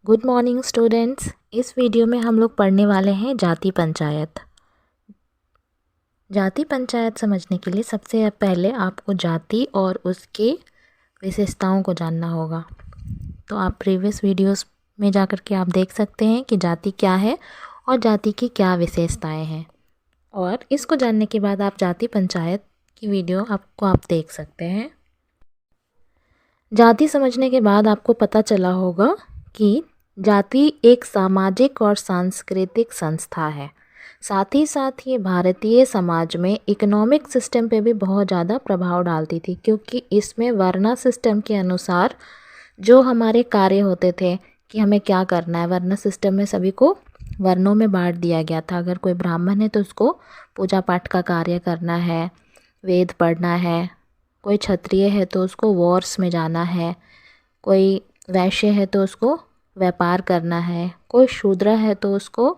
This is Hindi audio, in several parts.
Good morning students. इस वीडियो में हम लोग पढ़ने वाले हैं जाति पंचायत। जाति पंचायत समझने के लिए सबसे पहले आपको जाति और उसके विशेषताओं को जानना होगा। तो आप प्रीवियस वीडियोस में जाकर के आप देख सकते हैं कि जाति क्या है और जाति की क्या विशेषताएं हैं, और इसको जानने के बाद आप जाति पंचायत की वीडियो आप देख सकते हैं। जाति समझने के बाद आपको पता चला होगा कि जाति एक सामाजिक और सांस्कृतिक संस्था है। साथ ही साथ ये भारतीय समाज में इकोनॉमिक सिस्टम पे भी बहुत ज़्यादा प्रभाव डालती थी, क्योंकि इसमें वर्ना सिस्टम के अनुसार जो हमारे कार्य होते थे कि हमें क्या करना है, वर्ना सिस्टम में सभी को वर्णों में बांट दिया गया था। अगर कोई ब्राह्मण है तो उसको पूजा पाठ का कार्य करना है, वेद पढ़ना है। कोई क्षत्रिय है तो उसको वॉर्स में जाना है। कोई वैश्य है तो उसको व्यापार करना है। कोई शूद्र है तो उसको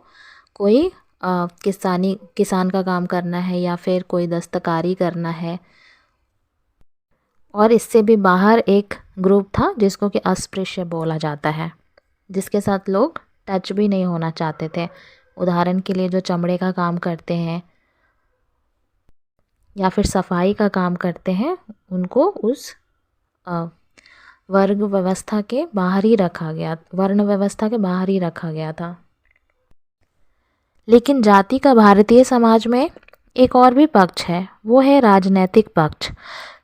कोई किसान का काम करना है, या फिर कोई दस्तकारी करना है। और इससे भी बाहर एक ग्रुप था जिसको कि अस्पृश्य बोला जाता है, जिसके साथ लोग टच भी नहीं होना चाहते थे। उदाहरण के लिए जो चमड़े का काम करते हैं या फिर सफाई का काम करते हैं, उनको उस वर्ण व्यवस्था के बाहर ही रखा गया था। लेकिन जाति का भारतीय समाज में एक और भी पक्ष है, वो है राजनैतिक पक्ष।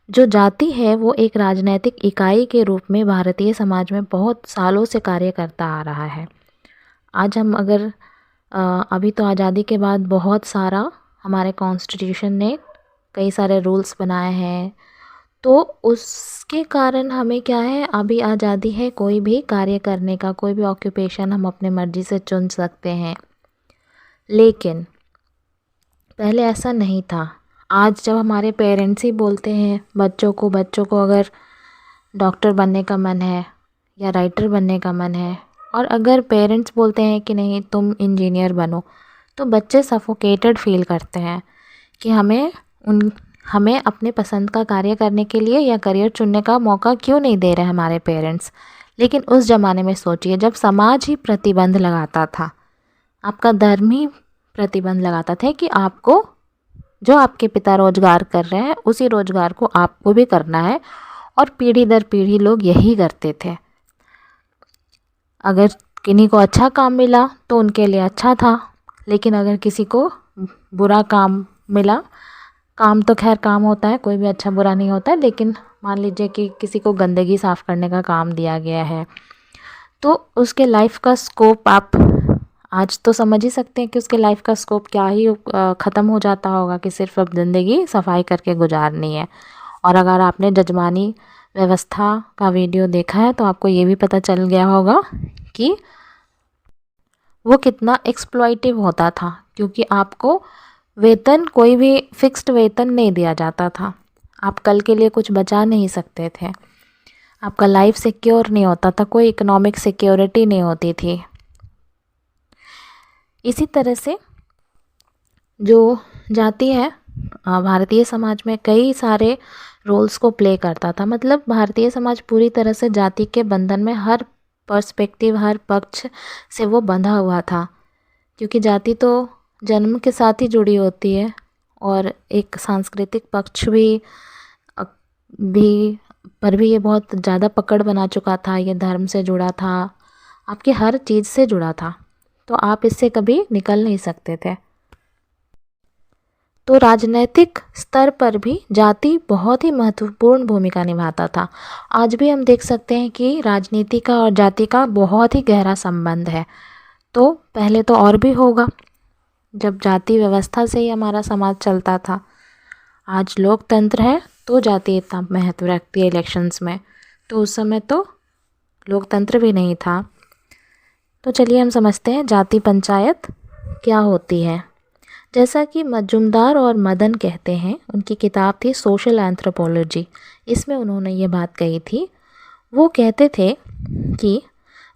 जो जाति है वो एक राजनैतिक इकाई के रूप में भारतीय समाज में बहुत सालों से कार्य करता आ रहा है। आज हम अगर अभी तो आज़ादी के बाद बहुत सारा हमारे कॉन्स्टिट्यूशन ने कई सारे रूल्स बनाए हैं, तो उसके कारण हमें क्या है, अभी आज़ादी है कोई भी कार्य करने का, कोई भी ऑक्यूपेशन हम अपने मर्ज़ी से चुन सकते हैं। लेकिन पहले ऐसा नहीं था। आज जब हमारे पेरेंट्स ही बोलते हैं बच्चों को अगर डॉक्टर बनने का मन है या राइटर बनने का मन है, और अगर पेरेंट्स बोलते हैं कि नहीं तुम इंजीनियर बनो, तो बच्चे सफोकेटेड फील करते हैं कि हमें अपने पसंद का कार्य करने के लिए या करियर चुनने का मौका क्यों नहीं दे रहे हमारे पेरेंट्स। लेकिन उस ज़माने में सोचिए, जब समाज ही प्रतिबंध लगाता था, आपका धर्म ही प्रतिबंध लगाता था कि आपको जो आपके पिता रोजगार कर रहे हैं उसी रोजगार को आपको भी करना है, और पीढ़ी दर पीढ़ी लोग यही करते थे। अगर किन्हीं को अच्छा काम मिला तो उनके लिए अच्छा था, लेकिन अगर किसी को बुरा काम मिला, काम तो खैर काम होता है, कोई भी अच्छा बुरा नहीं होता है, लेकिन मान लीजिए कि किसी को गंदगी साफ़ करने का काम दिया गया है, तो उसके लाइफ का स्कोप आप आज तो समझ ही सकते हैं कि उसके लाइफ का स्कोप क्या ही ख़त्म हो जाता होगा कि सिर्फ अब ज़िंदगी सफाई करके गुजारनी है। और अगर आपने जजमानी व्यवस्था का वीडियो देखा है तो आपको ये भी पता चल गया होगा कि वो कितना एक्सप्लॉइटिव होता था, क्योंकि आपको वेतन, कोई भी फिक्स्ड वेतन नहीं दिया जाता था। आप कल के लिए कुछ बचा नहीं सकते थे। आपका लाइफ सिक्योर नहीं होता था, कोई इकोनॉमिक सिक्योरिटी नहीं होती थी। इसी तरह से जो जाति है भारतीय समाज में कई सारे रोल्स को प्ले करता था। मतलब भारतीय समाज पूरी तरह से जाति के बंधन में हर पर्सपेक्टिव, हर पक्ष से वो बंधा हुआ था, क्योंकि जाति तो जन्म के साथ ही जुड़ी होती है, और एक सांस्कृतिक पक्ष भी पर भी ये बहुत ज़्यादा पकड़ बना चुका था। ये धर्म से जुड़ा था, आपके हर चीज़ से जुड़ा था, तो आप इससे कभी निकल नहीं सकते थे। तो राजनीतिक स्तर पर भी जाति बहुत ही महत्वपूर्ण भूमिका निभाता था। आज भी हम देख सकते हैं कि राजनीति का और जाति का बहुत ही गहरा संबंध है। तो पहले तो और भी होगा, जब जाति व्यवस्था से ही हमारा समाज चलता था। आज लोकतंत्र है तो जाति इतना महत्व रखती है इलेक्शंस में, तो उस समय तो लोकतंत्र भी नहीं था। तो चलिए हम समझते हैं जाति पंचायत क्या होती है। जैसा कि मजुमदार और मदन कहते हैं, उनकी किताब थी सोशल एंथ्रोपोलॉजी, इसमें उन्होंने ये बात कही थी। वो कहते थे कि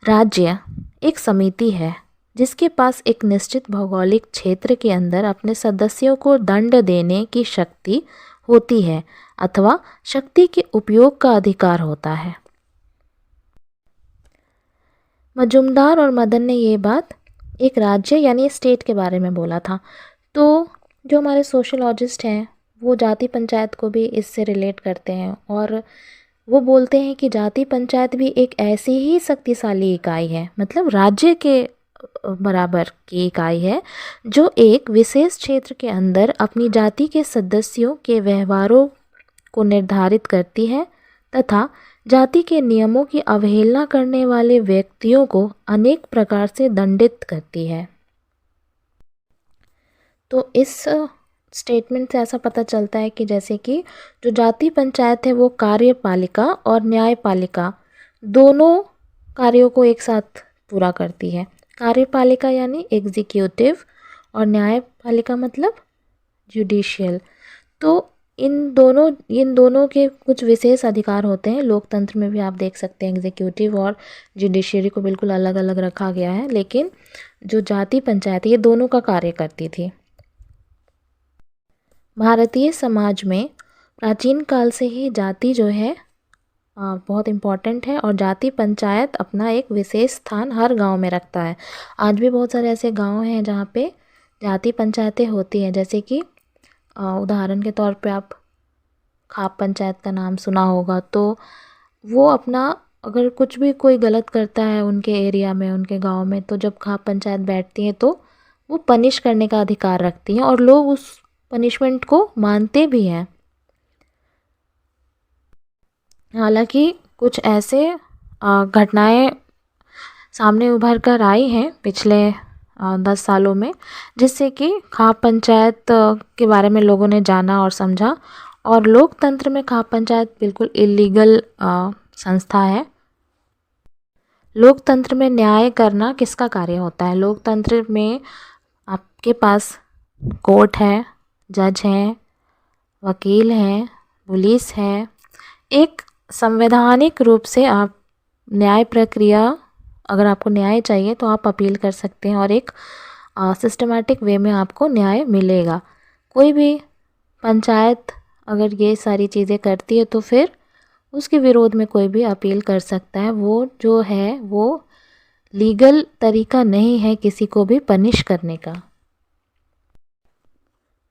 राज्य एक समिति है जिसके पास एक निश्चित भौगोलिक क्षेत्र के अंदर अपने सदस्यों को दंड देने की शक्ति होती है अथवा शक्ति के उपयोग का अधिकार होता है। मजुमदार और मदन ने ये बात एक राज्य यानी स्टेट के बारे में बोला था। तो जो हमारे सोशलॉजिस्ट हैं वो जाति पंचायत को भी इससे रिलेट करते हैं और वो बोलते हैं कि जाति पंचायत भी एक ऐसी ही शक्तिशाली इकाई है, मतलब राज्य के बराबर की इकाई है, जो एक विशेष क्षेत्र के अंदर अपनी जाति के सदस्यों के व्यवहारों को निर्धारित करती है तथा जाति के नियमों की अवहेलना करने वाले व्यक्तियों को अनेक प्रकार से दंडित करती है। तो इस स्टेटमेंट से ऐसा पता चलता है कि जैसे कि जो जाति पंचायत है वो कार्यपालिका और न्यायपालिका दोनों कार्यों को एक साथ पूरा करती है। कार्यपालिका यानी एग्जीक्यूटिव और न्यायपालिका मतलब जुडिशियल। तो इन दोनों के कुछ विशेष अधिकार होते हैं। लोकतंत्र में भी आप देख सकते हैं एग्जीक्यूटिव और जुडिशरी को बिल्कुल अलग अलग रखा गया है, लेकिन जो जाति पंचायत ये दोनों का कार्य करती थी। भारतीय समाज में प्राचीन काल से ही जाति जो है बहुत इम्पॉर्टेंट है और जाति पंचायत अपना एक विशेष स्थान हर गांव में रखता है। आज भी बहुत सारे ऐसे गांव हैं जहाँ पे जाति पंचायतें होती हैं, जैसे कि उदाहरण के तौर पे आप खाप पंचायत का नाम सुना होगा। तो वो अपना अगर कुछ भी कोई गलत करता है उनके एरिया में, उनके गांव में, तो जब खाप पंचायत बैठती है तो वो पनिश करने का अधिकार रखती हैं और लोग उस पनिशमेंट को मानते भी हैं। हालांकि कुछ ऐसे घटनाएं सामने उभर कर आई हैं पिछले 10 सालों में, जिससे कि खाप पंचायत के बारे में लोगों ने जाना और समझा। और लोकतंत्र में खाप पंचायत बिल्कुल इलीगल संस्था है। लोकतंत्र में न्याय करना किसका कार्य होता है? लोकतंत्र में आपके पास कोर्ट है, जज हैं, वकील हैं, पुलिस है। एक संवैधानिक रूप से आप न्याय प्रक्रिया, अगर आपको न्याय चाहिए तो आप अपील कर सकते हैं और एक सिस्टमैटिक वे में आपको न्याय मिलेगा। कोई भी पंचायत अगर ये सारी चीज़ें करती है तो फिर उसके विरोध में कोई भी अपील कर सकता है। वो जो है वो लीगल तरीका नहीं है किसी को भी पनिश करने का।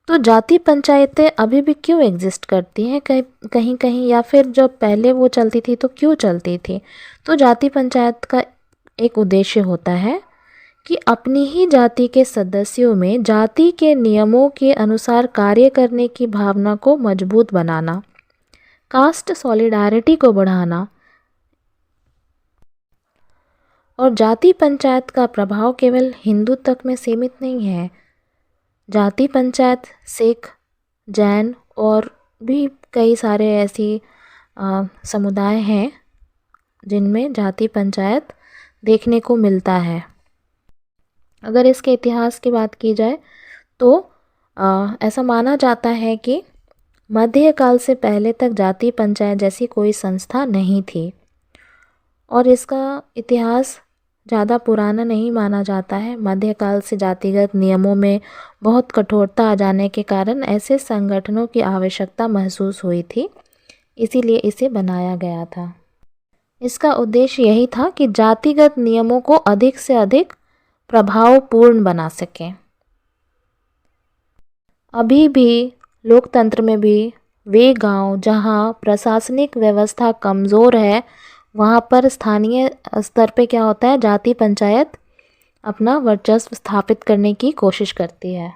तो जाति पंचायतें अभी भी क्यों एग्जिस्ट करती हैं कहीं कहीं, या फिर जब पहले वो चलती थी तो क्यों चलती थी? तो जाति पंचायत का एक उद्देश्य होता है कि अपनी ही जाति के सदस्यों में जाति के नियमों के अनुसार कार्य करने की भावना को मजबूत बनाना, कास्ट सॉलिडारिटी को बढ़ाना। और जाति पंचायत का प्रभाव केवल हिंदू तक में सीमित नहीं है। जाति पंचायत सिख, जैन और भी कई सारे ऐसी समुदाय हैं जिनमें जाति पंचायत देखने को मिलता है। अगर इसके इतिहास की बात की जाए तो ऐसा माना जाता है कि मध्यकाल से पहले तक जाति पंचायत जैसी कोई संस्था नहीं थी और इसका इतिहास ज़्यादा पुराना नहीं माना जाता है। मध्यकाल से जातिगत नियमों में बहुत कठोरता आ जाने के कारण ऐसे संगठनों की आवश्यकता महसूस हुई थी, इसीलिए इसे बनाया गया था। इसका उद्देश्य यही था कि जातिगत नियमों को अधिक से अधिक प्रभावपूर्ण बना सकें। अभी भी लोकतंत्र में भी वे गांव जहां प्रशासनिक व्यवस्था कमज़ोर है वहाँ पर स्थानीय स्तर पे क्या होता है, जाति पंचायत अपना वर्चस्व स्थापित करने की कोशिश करती है।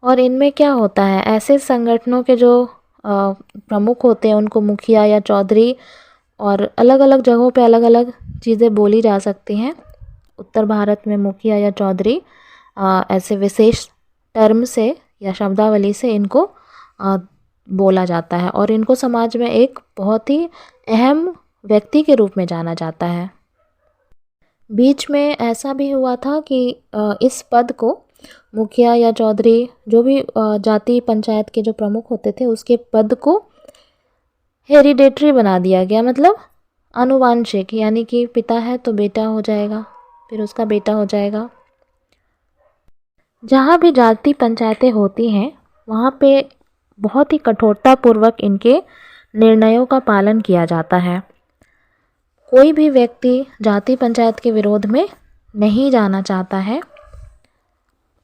और इनमें क्या होता है, ऐसे संगठनों के जो प्रमुख होते हैं उनको मुखिया या चौधरी, और अलग अलग जगहों पे अलग अलग चीज़ें बोली जा सकती हैं। उत्तर भारत में मुखिया या चौधरी ऐसे विशेष टर्म से या शब्दावली से इनको बोला जाता है और इनको समाज में एक बहुत ही अहम व्यक्ति के रूप में जाना जाता है। बीच में ऐसा भी हुआ था कि इस पद को मुखिया या चौधरी, जो भी जाति पंचायत के जो प्रमुख होते थे, उसके पद को हेरिडेटरी बना दिया गया, मतलब आनुवांशिक, यानी कि पिता है तो बेटा हो जाएगा, फिर उसका बेटा हो जाएगा। जहाँ भी जाति पंचायतें होती हैं वहाँ पे बहुत ही कठोरतापूर्वक इनके निर्णयों का पालन किया जाता है। कोई भी व्यक्ति जाति पंचायत के विरोध में नहीं जाना चाहता है,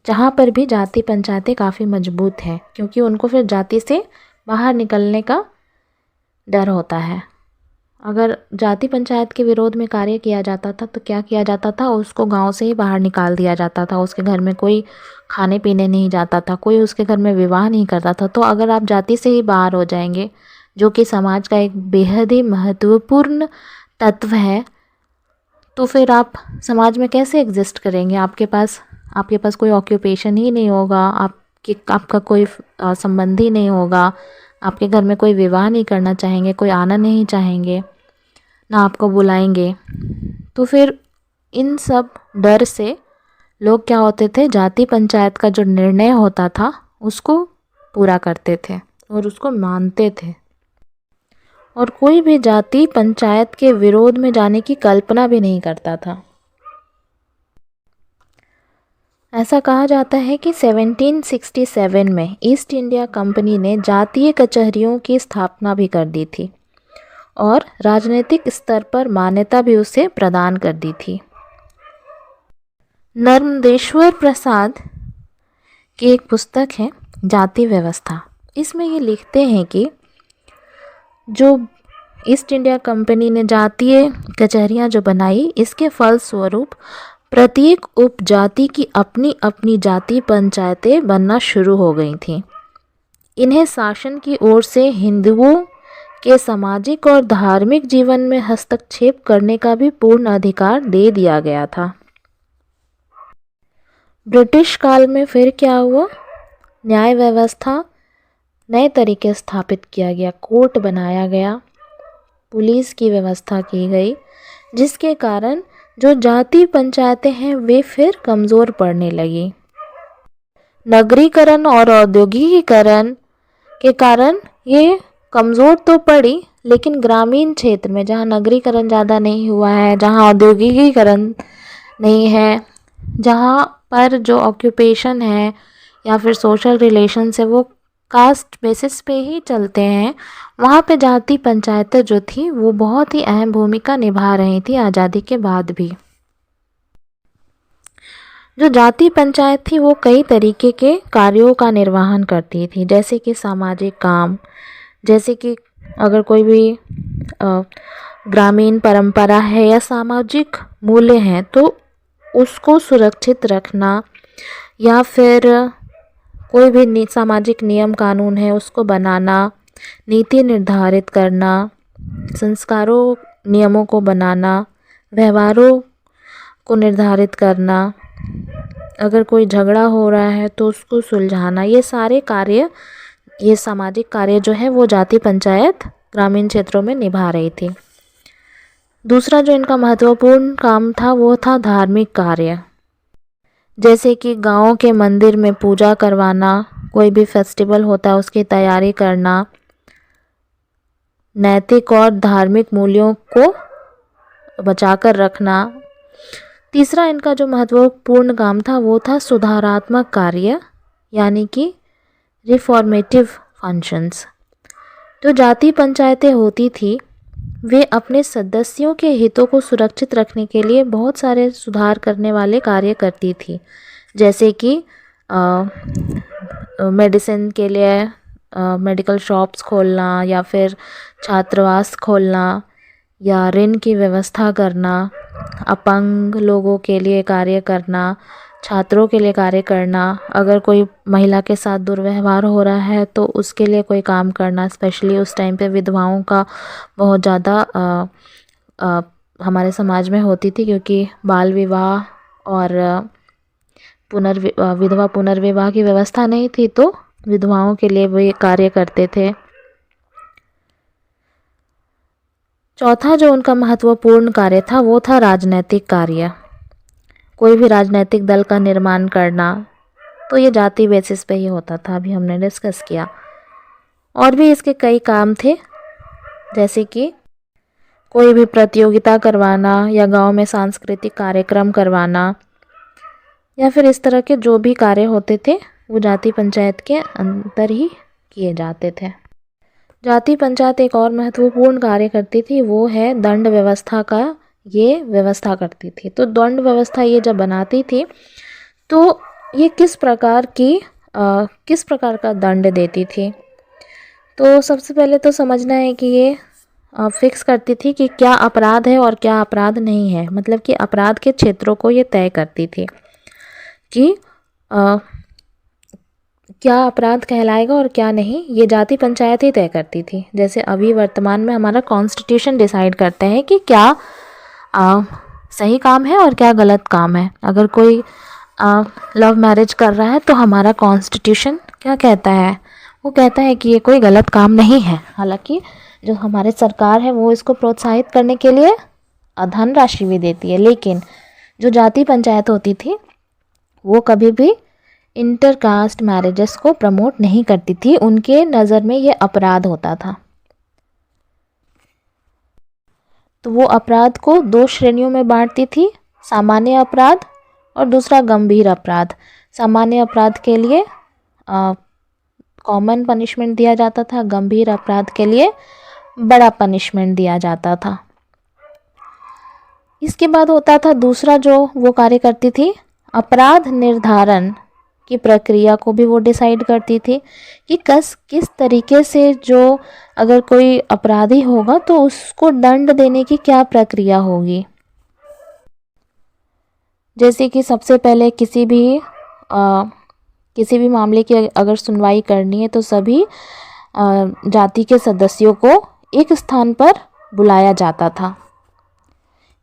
जहाँ पर भी जाति पंचायतें काफ़ी मजबूत हैं, क्योंकि उनको फिर जाति से बाहर निकलने का डर होता है। अगर जाति पंचायत के विरोध में कार्य किया जाता था तो क्या किया जाता था, उसको गांव से ही बाहर निकाल दिया जाता था। उसके घर में कोई खाने पीने नहीं जाता था, कोई उसके घर में विवाह नहीं करता था। तो अगर आप जाति से ही बाहर हो जाएंगे, जो कि समाज का एक बेहद ही महत्वपूर्ण तत्व है, तो फिर आप समाज में कैसे एग्जिस्ट करेंगे। आपके पास कोई ऑक्यूपेशन ही नहीं होगा, आपका कोई संबंधी नहीं होगा, आपके घर में कोई विवाह नहीं करना चाहेंगे, कोई आना नहीं चाहेंगे, ना आपको बुलाएंगे। तो फिर इन सब डर से लोग क्या होते थे, जाति पंचायत का जो निर्णय होता था उसको पूरा करते थे और उसको मानते थे, और कोई भी जाति पंचायत के विरोध में जाने की कल्पना भी नहीं करता था। ऐसा कहा जाता है कि 1767 में ईस्ट इंडिया कंपनी ने जातीय कचहरियों की स्थापना भी कर दी थी और राजनीतिक स्तर पर मान्यता भी उसे प्रदान कर दी थी। नर्मदेश्वर प्रसाद की एक पुस्तक है जाति व्यवस्था। इसमें ये लिखते हैं कि जो ईस्ट इंडिया कंपनी ने जातीय कचहरियाँ जो बनाई, इसके फलस्वरूप प्रत्येक उपजाति की अपनी अपनी जाति पंचायतें बनना शुरू हो गई थीं। इन्हें शासन की ओर से हिंदुओं के सामाजिक और धार्मिक जीवन में हस्तक्षेप करने का भी पूर्ण अधिकार दे दिया गया था। ब्रिटिश काल में फिर क्या हुआ, न्याय व्यवस्था नए तरीके स्थापित किया गया, कोर्ट बनाया गया, पुलिस की व्यवस्था की गई, जिसके कारण जो जाति पंचायतें हैं वे फिर कमज़ोर पड़ने लगी। नगरीकरण और औद्योगिकीकरण के कारण ये कमज़ोर तो पड़ी, लेकिन ग्रामीण क्षेत्र में जहाँ नगरीकरण ज़्यादा नहीं हुआ है, जहाँ औद्योगिकीकरण नहीं है, जहाँ पर जो ऑक्यूपेशन है या फिर सोशल रिलेशंस है वो कास्ट बेसिस पे ही चलते हैं, वहाँ पे जाति पंचायतें जो थी वो बहुत ही अहम भूमिका निभा रही थी आज़ादी के बाद भी। जो जाति पंचायत थी वो कई तरीके के कार्यों का निर्वहन करती थी, जैसे कि सामाजिक काम, जैसे कि अगर कोई भी ग्रामीण परंपरा है या सामाजिक मूल्य हैं तो उसको सुरक्षित रखना, या फिर कोई भी सामाजिक नियम कानून है उसको बनाना, नीति निर्धारित करना, संस्कारों नियमों को बनाना, व्यवहारों को निर्धारित करना, अगर कोई झगड़ा हो रहा है तो उसको सुलझाना, ये सारे कार्य, ये सामाजिक कार्य जो है वो जाति पंचायत ग्रामीण क्षेत्रों में निभा रही थी। दूसरा जो इनका महत्वपूर्ण काम था वो था धार्मिक कार्य, जैसे कि गांव के मंदिर में पूजा करवाना, कोई भी फेस्टिवल होता है उसकी तैयारी करना, नैतिक और धार्मिक मूल्यों को बचाकर रखना। तीसरा इनका जो महत्वपूर्ण काम था वो था सुधारात्मक कार्य, यानी कि रिफॉर्मेटिव फंक्शंस। जो जाति पंचायतें होती थी वे अपने सदस्यों के हितों को सुरक्षित रखने के लिए बहुत सारे सुधार करने वाले कार्य करती थी, जैसे कि मेडिसिन के लिए मेडिकल शॉप्स खोलना, या फिर छात्रावास खोलना, या ऋण की व्यवस्था करना, अपंग लोगों के लिए कार्य करना, छात्रों के लिए कार्य करना, अगर कोई महिला के साथ दुर्व्यवहार हो रहा है तो उसके लिए कोई काम करना। स्पेशली उस टाइम पे विधवाओं का बहुत ज़्यादा हमारे समाज में होती थी, क्योंकि बाल विवाह और विधवा पुनर्विवाह की व्यवस्था नहीं थी, तो विधवाओं के लिए वे कार्य करते थे। चौथा जो उनका महत्वपूर्ण कार्य था वो था राजनैतिक कार्य। कोई भी राजनैतिक दल का निर्माण करना, तो ये जाति बेसिस पे ही होता था, अभी हमने डिस्कस किया। और भी इसके कई काम थे, जैसे कि कोई भी प्रतियोगिता करवाना, या गांव में सांस्कृतिक कार्यक्रम करवाना, या फिर इस तरह के जो भी कार्य होते थे वो जाति पंचायत के अंदर ही किए जाते थे। जाति पंचायत एक और महत्वपूर्ण कार्य करती थी, वो है दंड व्यवस्था का ये व्यवस्था करती थी। तो दंड व्यवस्था ये जब बनाती थी तो ये किस प्रकार का दंड देती थी। तो सबसे पहले तो समझना है कि ये फिक्स करती थी कि क्या अपराध है और क्या अपराध नहीं है, मतलब कि अपराध के क्षेत्रों को ये तय करती थी कि क्या अपराध कहलाएगा और क्या नहीं, ये जाति पंचायत ही तय करती थी। जैसे अभी वर्तमान में हमारा कॉन्स्टिट्यूशन डिसाइड करते हैं कि क्या सही काम है और क्या गलत काम है। अगर कोई लव मैरिज कर रहा है तो हमारा कॉन्स्टिट्यूशन क्या कहता है, वो कहता है कि ये कोई गलत काम नहीं है। हालांकि जो हमारे सरकार है वो इसको प्रोत्साहित करने के लिए धनराशि भी देती है, लेकिन जो जाति पंचायत होती थी वो कभी भी इंटरकास्ट मैरिजेस को प्रमोट नहीं करती थी। उनके नज़र में ये अपराध होता था। तो वो अपराध को 2 श्रेणियों में बांटती थी, सामान्य अपराध और दूसरा गंभीर अपराध। सामान्य अपराध के लिए कॉमन पनिशमेंट दिया जाता था, गंभीर अपराध के लिए बड़ा पनिशमेंट दिया जाता था। इसके बाद होता था दूसरा जो वो कार्य करती थी, अपराध निर्धारण की प्रक्रिया को भी वो डिसाइड करती थी कि किस तरीके से जो अगर कोई अपराधी होगा तो उसको दंड देने की क्या प्रक्रिया होगी। जैसे कि सबसे पहले किसी भी मामले की अगर सुनवाई करनी है तो सभी जाति के सदस्यों को एक स्थान पर बुलाया जाता था।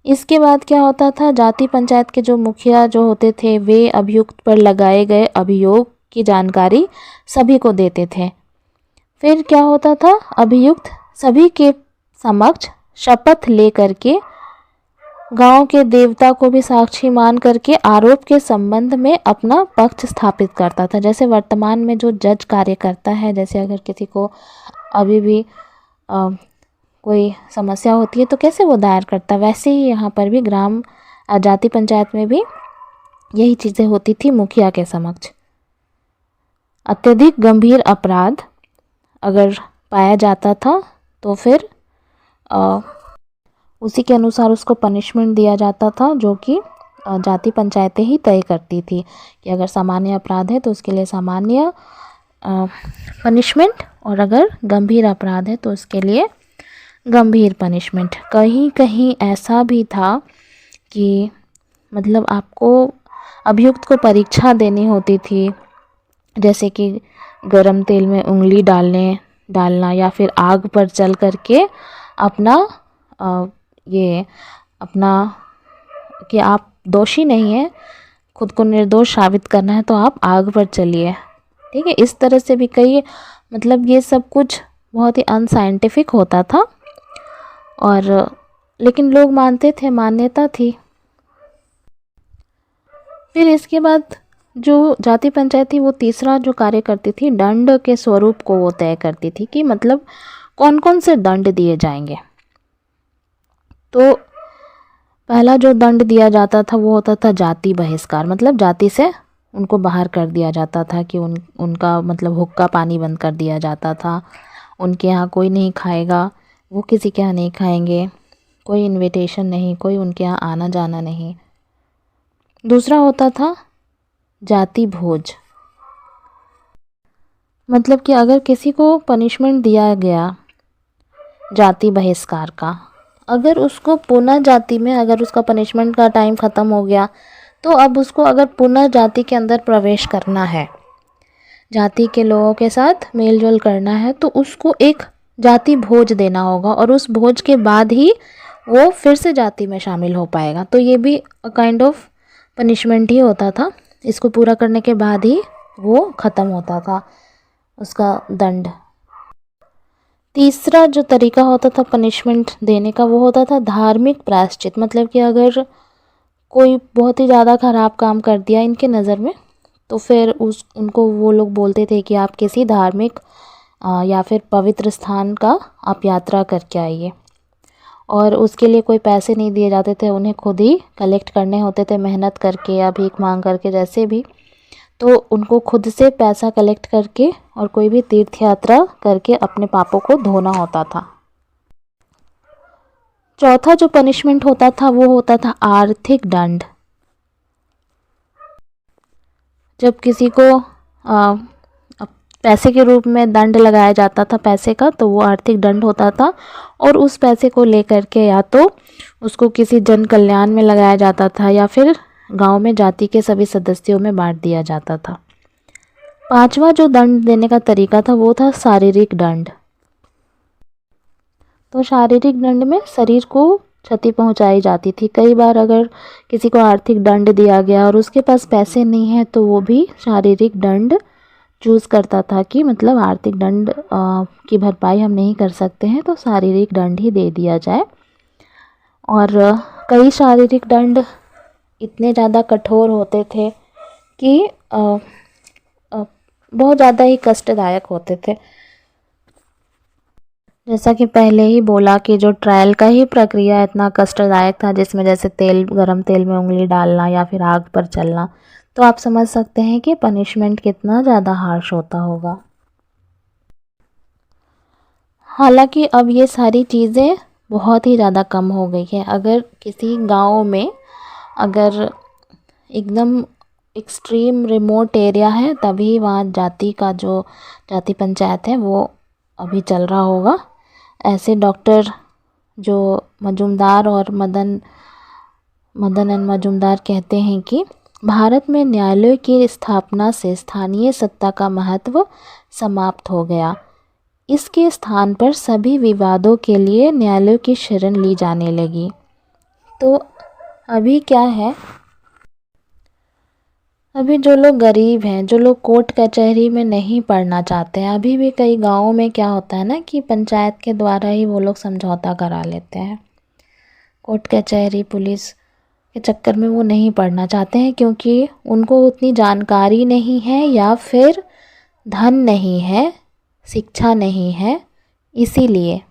इसके बाद क्या होता था, जाति पंचायत के जो मुखिया जो होते थे वे अभियुक्त पर लगाए गए अभियोग की जानकारी सभी को देते थे। फिर क्या होता था, अभियुक्त सभी के समक्ष शपथ ले करके गांव के देवता को भी साक्षी मान करके आरोप के संबंध में अपना पक्ष स्थापित करता था। जैसे वर्तमान में जो जज कार्य करता है, जैसे अगर किसी को अभी भी कोई समस्या होती है तो कैसे वो दायर करता है, वैसे ही यहाँ पर भी जाति पंचायत में भी यही चीज़ें होती थी मुखिया के समक्ष। अत्यधिक गंभीर अपराध अगर पाया जाता था तो फिर उसी के अनुसार उसको पनिशमेंट दिया जाता था, जो कि जाति पंचायतें ही तय करती थी कि अगर सामान्य अपराध है तो उसके लिए सामान्य पनिशमेंट, और अगर गंभीर अपराध है तो उसके लिए गंभीर पनिशमेंट। कहीं कहीं ऐसा भी था कि मतलब आपको अभियुक्त को परीक्षा देनी होती थी, जैसे कि गरम तेल में उंगली डालना या फिर आग पर चल करके अपना कि आप दोषी नहीं हैं, खुद को निर्दोष साबित करना है तो आप आग पर चलिए। ठीक है, इस तरह से भी कई मतलब ये सब कुछ बहुत ही अनसाइंटिफिक होता था, और लेकिन लोग मानते थे, मान्यता थी। फिर इसके बाद जो जाति पंचायत थी वो तीसरा जो कार्य करती थी, दंड के स्वरूप को वो तय करती थी कि मतलब कौन कौन से दंड दिए जाएंगे। तो पहला जो दंड दिया जाता था वो होता था जाति बहिष्कार, मतलब जाति से उनको बाहर कर दिया जाता था कि उनका मतलब हुक्का पानी बंद कर दिया जाता था। उनके यहाँ कोई नहीं खाएगा, वो किसी के यहाँ नहीं खाएंगे, कोई इनविटेशन नहीं, कोई उनके यहाँ आना जाना नहीं। दूसरा होता था जाति भोज, मतलब कि अगर किसी को पनिशमेंट दिया गया जाति बहिष्कार का, अगर उसको पुनः जाति में, अगर उसका पनिशमेंट का टाइम ख़त्म हो गया तो अब उसको अगर पुनः जाति के अंदर प्रवेश करना है, जाति के लोगों के साथ मेल जोल करना है, तो उसको एक जाति भोज देना होगा, और उस भोज के बाद ही वो फिर से जाति में शामिल हो पाएगा। तो ये भी काइंड ऑफ पनिशमेंट ही होता था, इसको पूरा करने के बाद ही वो ख़त्म होता था उसका दंड। तीसरा जो तरीका होता था पनिशमेंट देने का वो होता था धार्मिक प्रायश्चित, मतलब कि अगर कोई बहुत ही ज़्यादा ख़राब काम कर दिया इनके नज़र में तो फिर उनको वो लोग बोलते थे कि आप किसी धार्मिक या फिर पवित्र स्थान का आप यात्रा करके आइए, और उसके लिए कोई पैसे नहीं दिए जाते थे, उन्हें खुद ही कलेक्ट करने होते थे मेहनत करके या भीख मांग करके, जैसे भी। तो उनको खुद से पैसा कलेक्ट करके और कोई भी तीर्थ यात्रा करके अपने पापों को धोना होता था। चौथा जो पनिशमेंट होता था वो होता था आर्थिक दंड। जब किसी को पैसे के रूप में दंड लगाया जाता था पैसे का, तो वो आर्थिक दंड होता था और उस पैसे को लेकर के या तो उसको किसी जन कल्याण में लगाया जाता था या फिर गांव में जाति के सभी सदस्यों में बांट दिया जाता था। पांचवा जो दंड देने का तरीका था वो था शारीरिक दंड। तो शारीरिक दंड में शरीर को क्षति पहुंचाई जाती थी। कई बार अगर किसी को आर्थिक दंड दिया गया और उसके पास पैसे नहीं है तो वो भी शारीरिक दंड चूज़ करता था कि मतलब आर्थिक दंड की भरपाई हम नहीं कर सकते हैं तो शारीरिक दंड ही दे दिया जाए। और कई शारीरिक दंड इतने ज़्यादा कठोर होते थे कि बहुत ज़्यादा ही कष्टदायक होते थे। जैसा कि पहले ही बोला कि जो ट्रायल का ही प्रक्रिया इतना कष्टदायक था, जिसमें जैसे गरम तेल में उंगली डालना या फिर आग पर चलना, तो आप समझ सकते हैं कि पनिशमेंट कितना ज़्यादा हार्श होता होगा। हालांकि अब ये सारी चीज़ें बहुत ही ज़्यादा कम हो गई है। अगर किसी गांव में अगर एकदम एक्सट्रीम रिमोट एरिया है तभी वहाँ जाति पंचायत है वो अभी चल रहा होगा। ऐसे डॉक्टर जो मजुमदार और मदन एन मजुमदार कहते हैं कि भारत में न्यायालय की स्थापना से स्थानीय सत्ता का महत्व समाप्त हो गया। इसके स्थान पर सभी विवादों के लिए न्यायालय की शरण ली जाने लगी। तो अभी क्या है, अभी जो लोग गरीब हैं, जो लोग कोर्ट कचहरी में नहीं पढ़ना चाहते हैं, अभी भी कई गांवों में क्या होता है ना कि पंचायत के द्वारा ही वो लोग समझौता करा लेते हैं। कोर्ट कचहरी पुलिस के चक्कर में वो नहीं पढ़ना चाहते हैं क्योंकि उनको उतनी जानकारी नहीं है या फिर धन नहीं है, शिक्षा नहीं है, इसीलिए।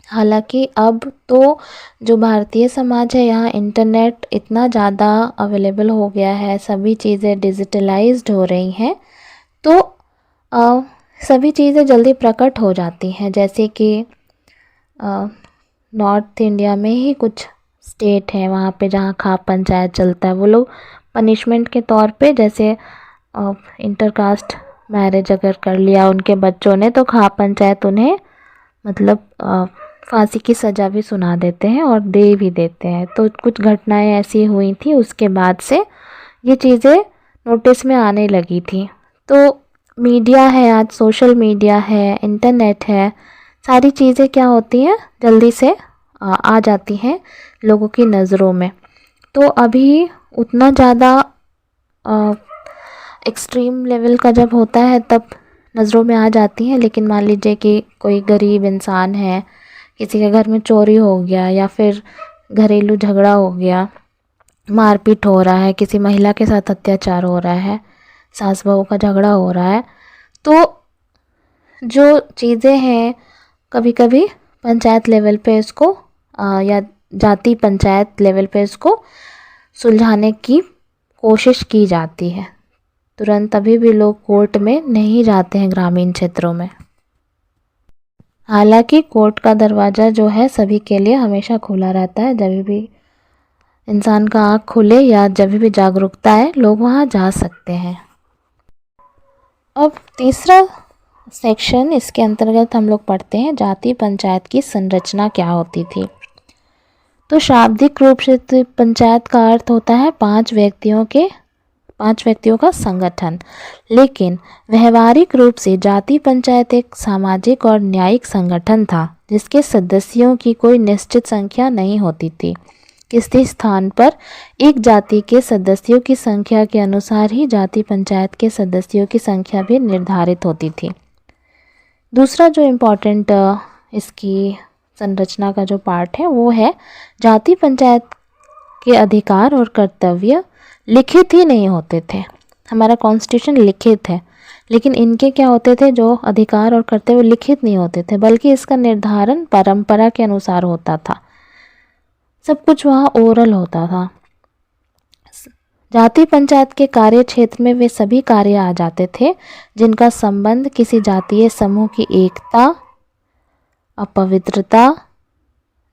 हालांकि अब तो जो भारतीय समाज है यहाँ इंटरनेट इतना ज़्यादा अवेलेबल हो गया है, सभी चीज़ें डिजिटलाइज्ड हो रही हैं, तो सभी चीज़ें जल्दी प्रकट हो जाती हैं। जैसे कि नॉर्थ इंडिया में ही कुछ स्टेट है वहाँ पे जहाँ खाप पंचायत चलता है, वो लोग पनिशमेंट के तौर पे जैसे इंटरकास्ट मैरिज अगर कर लिया उनके बच्चों ने तो खाप पंचायत उन्हें मतलब फांसी की सज़ा भी सुना देते हैं और दे भी देते हैं। तो कुछ घटनाएं ऐसी हुई थी, उसके बाद से ये चीज़ें नोटिस में आने लगी थी। तो मीडिया है, आज सोशल मीडिया है, इंटरनेट है, सारी चीज़ें क्या होती हैं जल्दी से आ जाती हैं लोगों की नज़रों में। तो अभी उतना ज़्यादा एक्सट्रीम लेवल का जब होता है तब नज़रों में आ जाती हैं, लेकिन मान लीजिए कि कोई गरीब इंसान है, किसी के घर में चोरी हो गया या फिर घरेलू झगड़ा हो गया, मारपीट हो रहा है, किसी महिला के साथ अत्याचार हो रहा है, सास बहू का झगड़ा हो रहा है, तो जो चीज़ें हैं कभी कभी पंचायत लेवल पे इसको या जाति पंचायत लेवल पे इसको सुलझाने की कोशिश की जाती है। तुरंत अभी भी लोग कोर्ट में नहीं जाते हैं ग्रामीण क्षेत्रों में। हालांकि कोर्ट का दरवाज़ा जो है सभी के लिए हमेशा खुला रहता है। जब भी इंसान का आँख खुले या जब भी जागरूकता है लोग वहाँ जा सकते हैं। अब तीसरा सेक्शन, इसके अंतर्गत हम लोग पढ़ते हैं जाति पंचायत की संरचना क्या होती थी। तो शाब्दिक रूप से पंचायत का अर्थ होता है पांच व्यक्तियों का संगठन, लेकिन व्यवहारिक रूप से जाति पंचायत एक सामाजिक और न्यायिक संगठन था जिसके सदस्यों की कोई निश्चित संख्या नहीं होती थी। किसी स्थान पर एक जाति के सदस्यों की संख्या के अनुसार ही जाति पंचायत के सदस्यों की संख्या भी निर्धारित होती थी। दूसरा जो इम्पोर्टेंट इसकी संरचना का जो पार्ट है वो है जाति पंचायत के अधिकार और कर्तव्य लिखित ही नहीं होते थे। हमारा कॉन्स्टिट्यूशन लिखित है, लेकिन इनके क्या होते थे, जो अधिकार और कर्तव्य लिखित नहीं होते थे, बल्कि इसका निर्धारण परंपरा के अनुसार होता था। सब कुछ वहाँ ओरल होता था। जाति पंचायत के कार्य क्षेत्र में वे सभी कार्य आ जाते थे जिनका संबंध किसी जातीय समूह की एकता, अपवित्रता,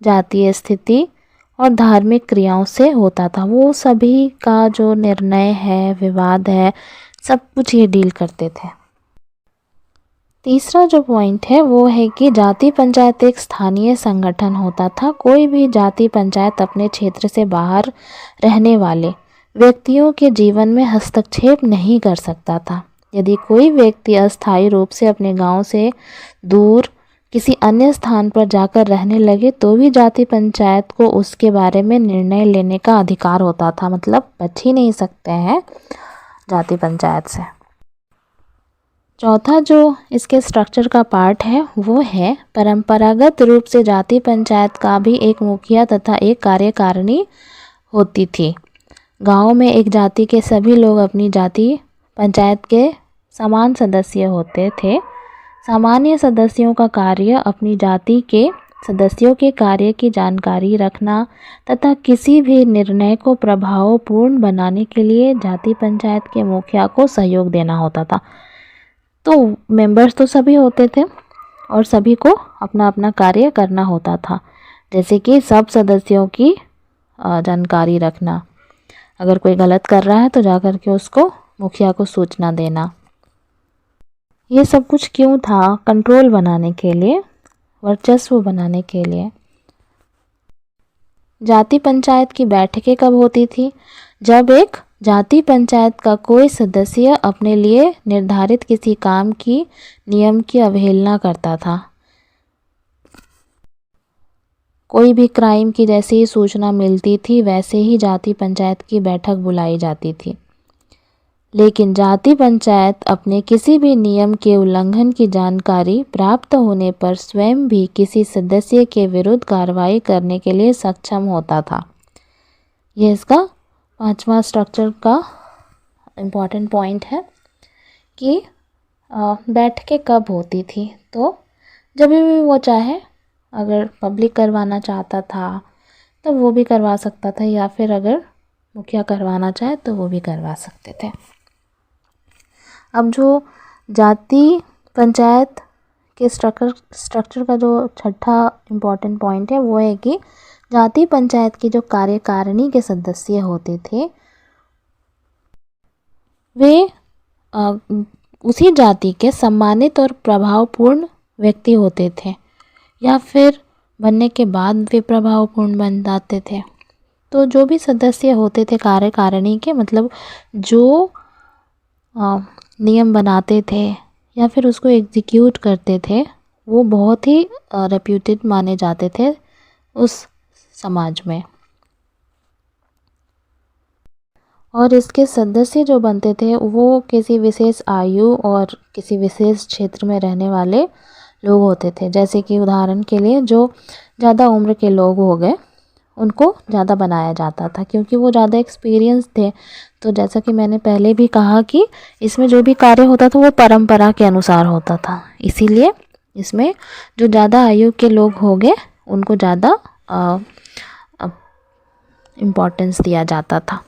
जातीय स्थिति और धार्मिक क्रियाओं से होता था। वो सभी का जो निर्णय है, विवाद है, सब कुछ ये डील करते थे। तीसरा जो पॉइंट है वो है कि जाति पंचायत एक स्थानीय संगठन होता था। कोई भी जाति पंचायत अपने क्षेत्र से बाहर रहने वाले व्यक्तियों के जीवन में हस्तक्षेप नहीं कर सकता था। यदि कोई व्यक्ति अस्थायी रूप से अपने गांव से दूर किसी अन्य स्थान पर जाकर रहने लगे तो भी जाति पंचायत को उसके बारे में निर्णय लेने का अधिकार होता था। मतलब बच ही नहीं सकते हैं जाति पंचायत से। चौथा जो इसके स्ट्रक्चर का पार्ट है वो है परंपरागत रूप से जाति पंचायत का भी एक मुखिया तथा एक कार्यकारिणी होती थी। गांव में एक जाति के सभी लोग अपनी जाति पंचायत के समान सदस्य होते थे। सामान्य सदस्यों का कार्य अपनी जाति के सदस्यों के कार्य की जानकारी रखना तथा किसी भी निर्णय को प्रभावपूर्ण बनाने के लिए जाति पंचायत के मुखिया को सहयोग देना होता था। तो मेंबर्स तो सभी होते थे और सभी को अपना अपना कार्य करना होता था, जैसे कि सब सदस्यों की जानकारी रखना। अगर कोई गलत कर रहा है तो जाकर के उसको मुखिया को सूचना देना। ये सब कुछ क्यों था? कंट्रोल बनाने के लिए, वर्चस्व बनाने के लिए। जाति पंचायत की बैठकें कब होती थी? जब एक जाति पंचायत का कोई सदस्य अपने लिए निर्धारित किसी काम की नियम की अवहेलना करता था। कोई भी क्राइम की जैसे ही सूचना मिलती थी वैसे ही जाति पंचायत की बैठक बुलाई जाती थी। लेकिन जाति पंचायत अपने किसी भी नियम के उल्लंघन की जानकारी प्राप्त होने पर स्वयं भी किसी सदस्य के विरुद्ध कार्रवाई करने के लिए सक्षम होता था। यह इसका पांचवा स्ट्रक्चर का इम्पॉर्टेंट पॉइंट है कि बैठकें कब होती थी। तो जब भी वो चाहे, अगर पब्लिक करवाना चाहता था तो वो भी करवा सकता था, या फिर अगर मुखिया करवाना चाहे तो वो भी करवा सकते थे। अब जो जाति पंचायत के स्ट्रक्चर का जो छठा इम्पॉर्टेंट पॉइंट है वो है कि जाति पंचायत की जो कार्यकारिणी के सदस्य होते थे वे उसी जाति के सम्मानित और प्रभावपूर्ण व्यक्ति होते थे, या फिर बनने के बाद वे प्रभावपूर्ण बन जाते थे। तो जो भी सदस्य होते थे कार्यकारिणी के, मतलब जो नियम बनाते थे या फिर उसको एग्जीक्यूट करते थे, वो बहुत ही रेप्यूटेड माने जाते थे उस समाज में। और इसके सदस्य जो बनते थे वो किसी विशेष आयु और किसी विशेष क्षेत्र में रहने वाले लोग होते थे। जैसे कि उदाहरण के लिए जो ज़्यादा उम्र के लोग हो गए उनको ज़्यादा बनाया जाता था, क्योंकि वो ज़्यादा एक्सपीरियंस थे। तो जैसा कि मैंने पहले भी कहा कि इसमें जो भी कार्य होता था वो परंपरा के अनुसार होता था, इसीलिए इसमें जो ज़्यादा आयु के लोग हो गए उनको ज़्यादा इम्पोर्टेंस दिया जाता था।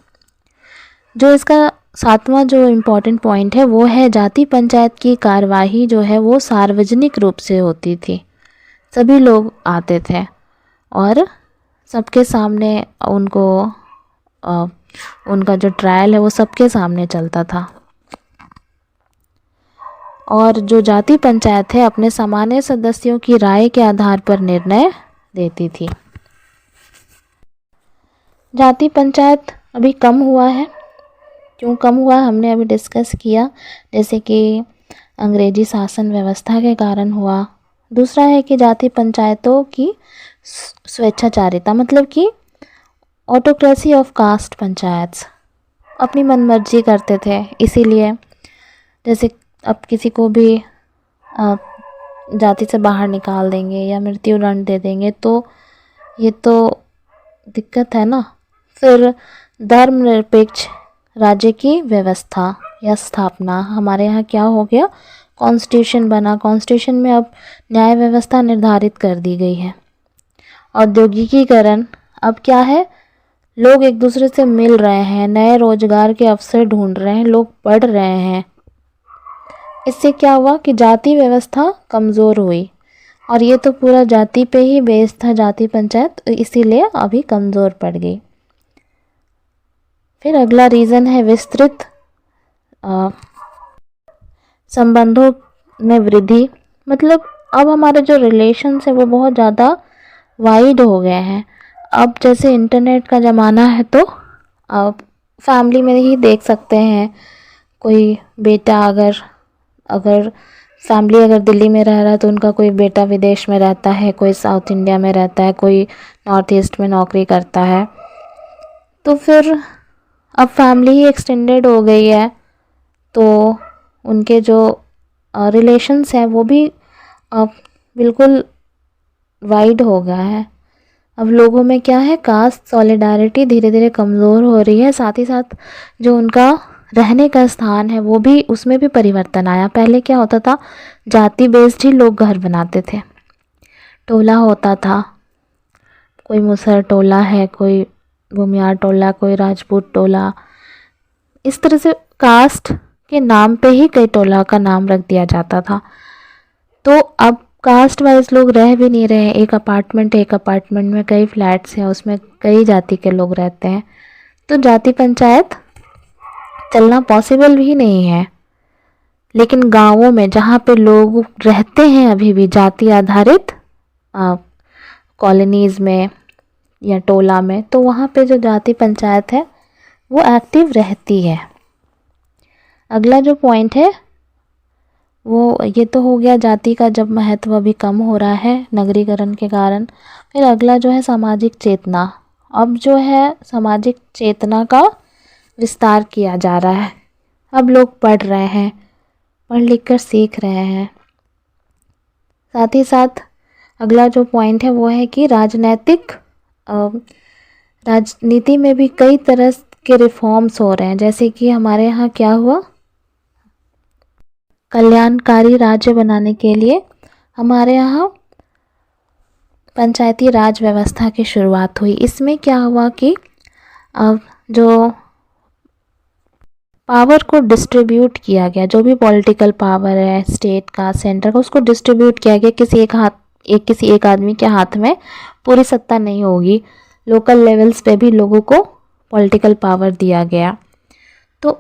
जो इसका सातवां जो इम्पोर्टेंट पॉइंट है वो है जाति पंचायत की कार्यवाही जो है वो सार्वजनिक रूप से होती थी। सभी लोग आते थे और सबके सामने उनका जो ट्रायल है वो सबके सामने चलता था। और जो जाति पंचायत है अपने सामान्य सदस्यों की राय के आधार पर निर्णय देती थी। जाति पंचायत अभी कम हुआ है। क्यों कम हुआ हमने अभी डिस्कस किया, जैसे कि अंग्रेजी शासन व्यवस्था के कारण हुआ। दूसरा है कि जाति पंचायतों की स्वेच्छाचारिता, मतलब कि ऑटोक्रेसी ऑफ कास्ट पंचायत अपनी मनमर्जी करते थे। इसीलिए जैसे अब किसी को भी जाति से बाहर निकाल देंगे या मृत्यु दंड दे देंगे तो ये तो दिक्कत है ना। फिर धर्मनिरपेक्ष राज्य की व्यवस्था या स्थापना, हमारे यहाँ क्या हो गया, कॉन्स्टिट्यूशन बना। कॉन्स्टिट्यूशन में अब न्याय व्यवस्था निर्धारित कर दी गई है। औद्योगिकीकरण, अब क्या है, लोग एक दूसरे से मिल रहे हैं, नए रोजगार के अवसर ढूंढ रहे हैं, लोग पढ़ रहे हैं। इससे क्या हुआ कि जाति व्यवस्था कमज़ोर हुई, और ये तो पूरा जाति पे ही बेस्ड था, जाति पंचायत, इसीलिए अभी कमज़ोर पड़ गई। फिर अगला रीज़न है विस्तृत संबंधों में वृद्धि। मतलब अब हमारे जो रिलेशंस है वो बहुत ज़्यादा वाइड हो गए हैं। अब जैसे इंटरनेट का ज़माना है, तो अब फैमिली में ही देख सकते हैं, कोई बेटा अगर फैमिली अगर दिल्ली में रह रहा है तो उनका कोई बेटा विदेश में रहता है, कोई साउथ इंडिया में रहता है, कोई नॉर्थ ईस्ट में नौकरी करता है। तो फिर अब फैमिली ही एक्सटेंडेड हो गई है, तो उनके जो रिलेशंस हैं वो भी अब बिल्कुल वाइड हो गया है। अब लोगों में क्या है, कास्ट सॉलिडारिटी धीरे धीरे कमज़ोर हो रही है। साथ ही साथ जो उनका रहने का स्थान है वो भी, उसमें भी परिवर्तन आया। पहले क्या होता था, जाति बेस्ड ही लोग घर बनाते थे, टोला होता था, कोई मुसहर टोला है, कोई भूमियार टोला, कोई राजपूत टोला, इस तरह से कास्ट के नाम पे ही कई टोला का नाम रख दिया जाता था। तो अब कास्ट वाइज लोग रह भी नहीं रहे। एक अपार्टमेंट में कई फ्लैट्स हैं, उसमें कई जाति के लोग रहते हैं, तो जाति पंचायत चलना पॉसिबल भी नहीं है। लेकिन गांवों में जहाँ पे लोग रहते हैं अभी भी जाति आधारित कॉलोनीज़ में या टोला में, तो वहाँ पे जो जाति पंचायत है वो एक्टिव रहती है। अगला जो पॉइंट है वो ये तो हो गया जाति का जब महत्व अभी कम हो रहा है नगरीकरण के कारण। फिर अगला जो है सामाजिक चेतना। अब जो है सामाजिक चेतना का विस्तार किया जा रहा है। अब लोग पढ़ रहे हैं, पढ़ लिख कर सीख रहे हैं। साथ ही साथ अगला जो पॉइंट है वो है कि राजनीति में भी कई तरह के रिफॉर्म्स हो रहे हैं। जैसे कि हमारे यहाँ क्या हुआ, कल्याणकारी राज्य बनाने के लिए हमारे यहाँ पंचायती राज व्यवस्था की शुरुआत हुई। इसमें क्या हुआ कि अब जो पावर को डिस्ट्रीब्यूट किया गया, जो भी पॉलिटिकल पावर है स्टेट का, सेंटर का, उसको डिस्ट्रीब्यूट किया गया। किसी एक आदमी के हाथ में पूरी सत्ता नहीं होगी। लोकल लेवल्स पे भी लोगों को पॉलिटिकल पावर दिया गया। तो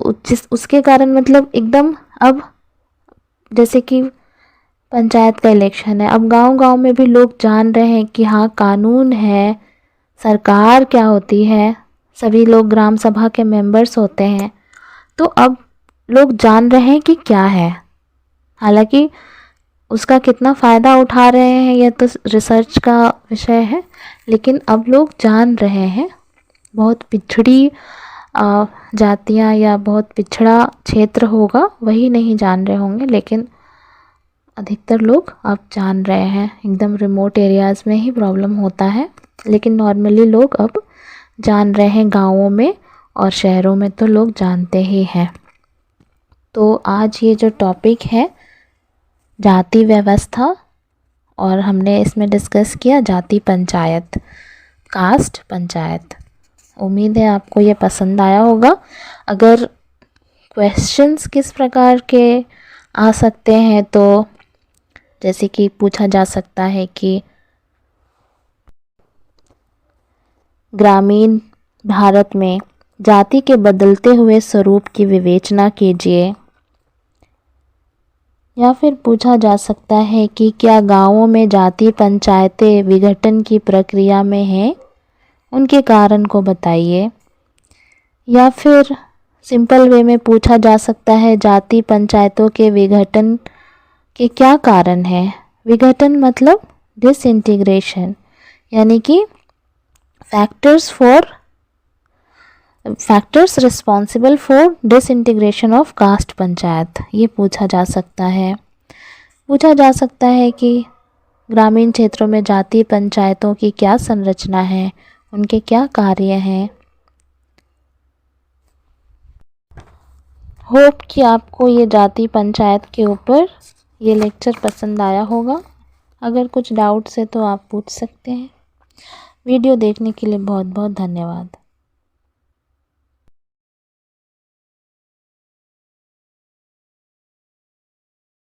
उसके कारण मतलब एकदम, अब जैसे कि पंचायत का इलेक्शन है, अब गांव-गांव में भी लोग जान रहे हैं कि हाँ कानून है, सरकार क्या होती है, सभी लोग ग्राम सभा के मेंबर्स होते हैं। तो अब लोग जान रहे हैं कि क्या है। हालांकि उसका कितना फ़ायदा उठा रहे हैं यह तो रिसर्च का विषय है, लेकिन अब लोग जान रहे हैं। बहुत पिछड़ी जातियाँ या बहुत पिछड़ा क्षेत्र होगा वही नहीं जान रहे होंगे, लेकिन अधिकतर लोग अब जान रहे हैं। एकदम रिमोट एरियाज़ में ही प्रॉब्लम होता है, लेकिन नॉर्मली लोग अब जान रहे हैं। गाँवों में और शहरों में तो लोग जानते ही हैं। तो आज ये जो टॉपिक है जाति व्यवस्था, और हमने इसमें डिस्कस किया जाति पंचायत, कास्ट पंचायत। उम्मीद है आपको ये पसंद आया होगा। अगर क्वेश्चंस किस प्रकार के आ सकते हैं, तो जैसे कि पूछा जा सकता है कि ग्रामीण भारत में जाति के बदलते हुए स्वरूप की विवेचना कीजिए। या फिर पूछा जा सकता है कि क्या गांवों में जाति पंचायतें विघटन की प्रक्रिया में हैं, उनके कारण को बताइए। या फिर सिंपल वे में पूछा जा सकता है जाति पंचायतों के विघटन के क्या कारण हैं। विघटन मतलब डिसइंटीग्रेशन, यानी कि factors responsible for disintegration of caste panchayat, ये पूछा जा सकता है। पूछा जा सकता है कि ग्रामीण क्षेत्रों में जाति पंचायतों की क्या संरचना है, उनके क्या कार्य हैं। होप कि आपको ये जाति पंचायत के ऊपर ये लेक्चर पसंद आया होगा। अगर कुछ डाउट्स है तो आप पूछ सकते हैं। वीडियो देखने के लिए बहुत बहुत धन्यवाद।